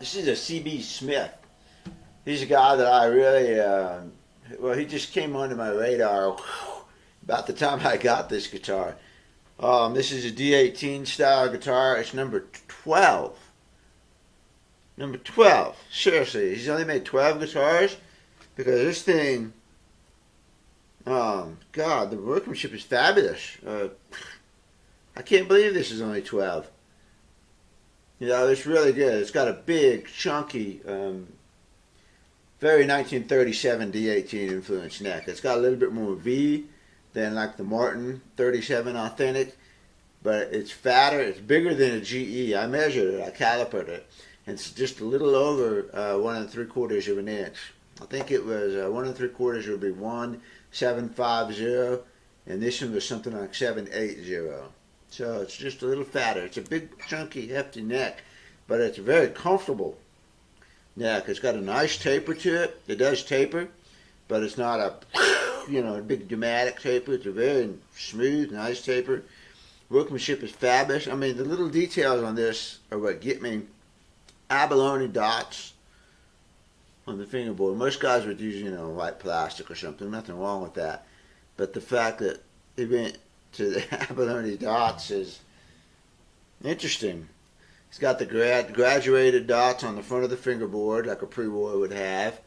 This is a C.B. Smith. He's a guy that I really, well, he just came onto my radar about the time I got this guitar. This is a D-18 style guitar. It's number 12. Number 12. Seriously, he's only made 12 guitars? Because this thing, God, the workmanship is fabulous. I can't believe this is only 12. You know, it's really good. It's got a big, chunky, very 1937 D-18 influenced neck. It's got a little bit more V than like the Martin 37 Authentic, but it's fatter. It's bigger than a GE. I measured it. I calipered it. It's just a little over 1 3/4 of an inch. I think it was 1 3/4 would be 1.750, and this one was something like 7.80. So it's just a little fatter. It's a big, chunky, hefty neck, but it's a very comfortable neck. It's got a nice taper to it. It does taper, but it's not a, a big dramatic taper. It's a very smooth, nice taper. Workmanship is fabulous. I mean, the little details on this are what get me. Abalone dots on the fingerboard. Most guys would use, white plastic or something. Nothing wrong with that. But the fact that it went to the abalone dots is interesting. It's got the graduated dots on the front of the fingerboard like a pre-war would have.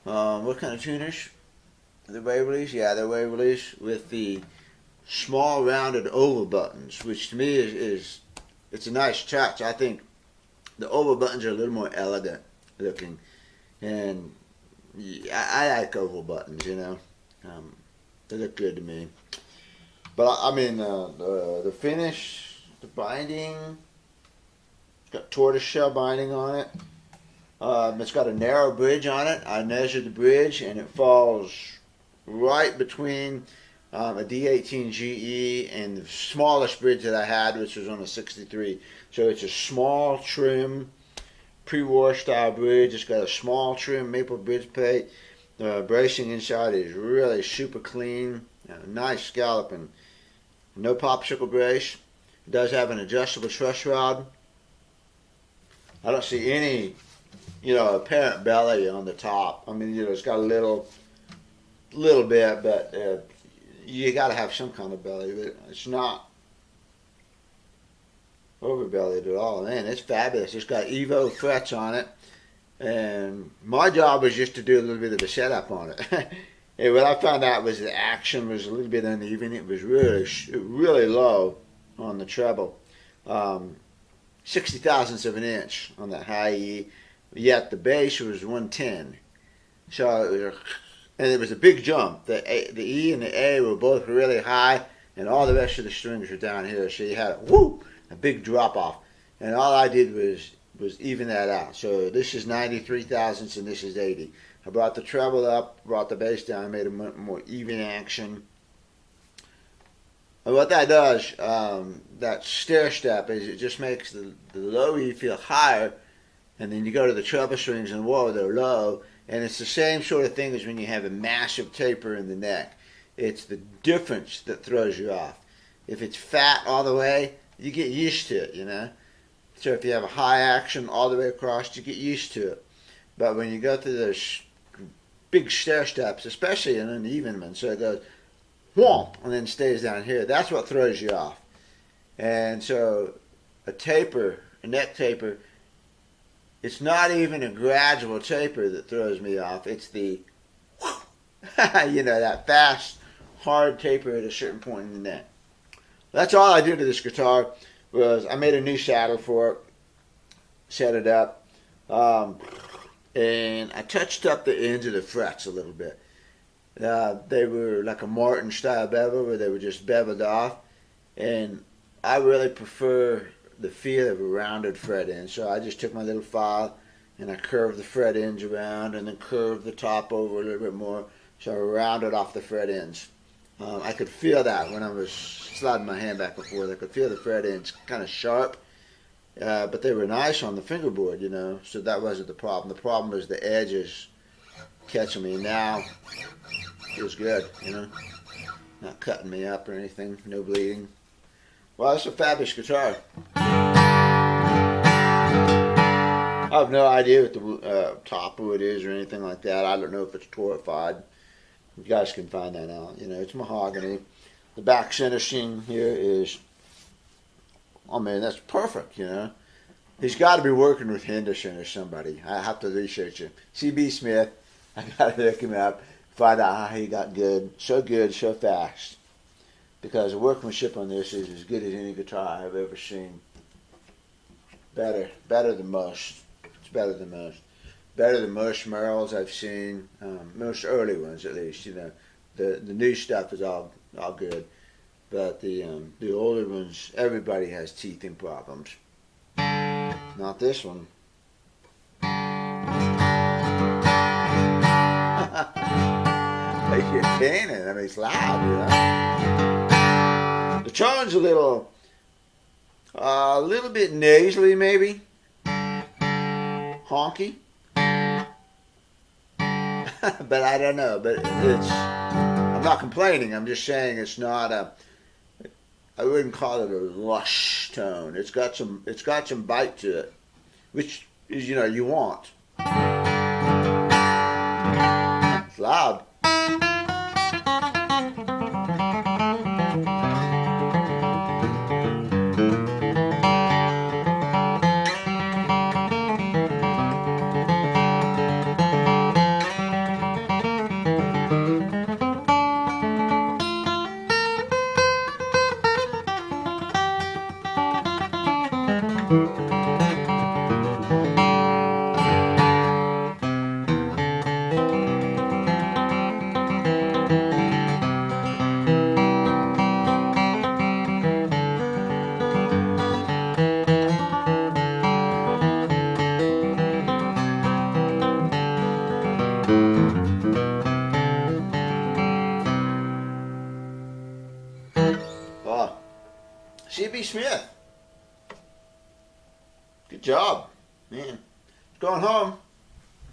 What kind of tuners? The Waverleys? Yeah, they're Waverleys with the small rounded oval buttons, which to me is it's a nice touch. I think the oval buttons are a little more elegant looking, and I like oval buttons. They look good to me. But I mean, the finish, the binding, it's got tortoiseshell binding on it. It's got a narrow bridge on it. I measured the bridge, and it falls right between a D-18 GE and the smallest bridge that I had, which was on a 63. So it's a small trim, pre-war style bridge. It's got a small trim maple bridge plate. The bracing inside is really super clean, nice scalloping. No popsicle brace. It does have an adjustable truss rod. I don't see any, apparent belly on the top. I mean, it's got a little bit, but you got to have some kind of belly. But it's not overbellied at all. Man, it's fabulous. It's got Evo frets on it, and my job was just to do a little bit of the setup on it. And what I found out was the action was a little bit uneven. It was really low on the treble, 60 thousandths of an inch on that high E. Yet the bass was 110. So it was a big jump. The E and the A were both really high, and all the rest of the strings were down here. So you had a big drop off, and all I did was even that out. So this is 93 thousandths, and this is 80. I brought the treble up, brought the bass down, made a more even action. And what that does, that stair step, is it just makes the low E feel higher, and then you go to the treble strings and whoa, they're low. And it's the same sort of thing as when you have a massive taper in the neck. It's the difference that throws you off. If it's fat all the way, you get used to it, So if you have a high action all the way across, you get used to it. But when you go through those big stair steps, especially an uneven one, so it goes whomp and then stays down here, that's what throws you off. And so a neck taper, it's not even a gradual taper that throws me off. It's the, that fast, hard taper at a certain point in the neck. That's all I did to this guitar. Was I made a new saddle for it, set it up, and I touched up the ends of the frets a little bit. They were like a Martin style bevel where they were just beveled off, and I really prefer the feel of a rounded fret end. So I just took my little file and I curved the fret ends around and then curved the top over a little bit more, so I rounded off the fret ends. I could feel that when I was sliding my hand back and forth. I could feel the fret ends kind of sharp, but they were nice on the fingerboard, so that wasn't the problem. The problem was the edges catching me. Now it was good, not cutting me up or anything, no bleeding. Well, it's a fabulous guitar. I have no idea what the top wood is or anything like that. I don't know if it's torrefied. You guys can find that out. You know, it's mahogany. The back center sheen here is, oh man, that's perfect, you know. He's got to be working with Henderson or somebody. I have to research him. C.B. Smith, I got to look him up, find out how he got good, so fast. Because the workmanship on this is as good as any guitar I've ever seen. Better than most. It's better than most. Better than most Merles I've seen. Most early ones, at least. You know, the new stuff is all good, but the older ones, everybody has teething problems. Not this one. You're canning. I mean, it's loud, you know. The tone's a little bit nasally, maybe. Honky. But I don't know. But I'm not complaining. I'm just saying it's not I wouldn't call it a lush tone. It's got some bite to it, which is, you know, you want. It's loud. C.B. Smith. Good job, man. Going home.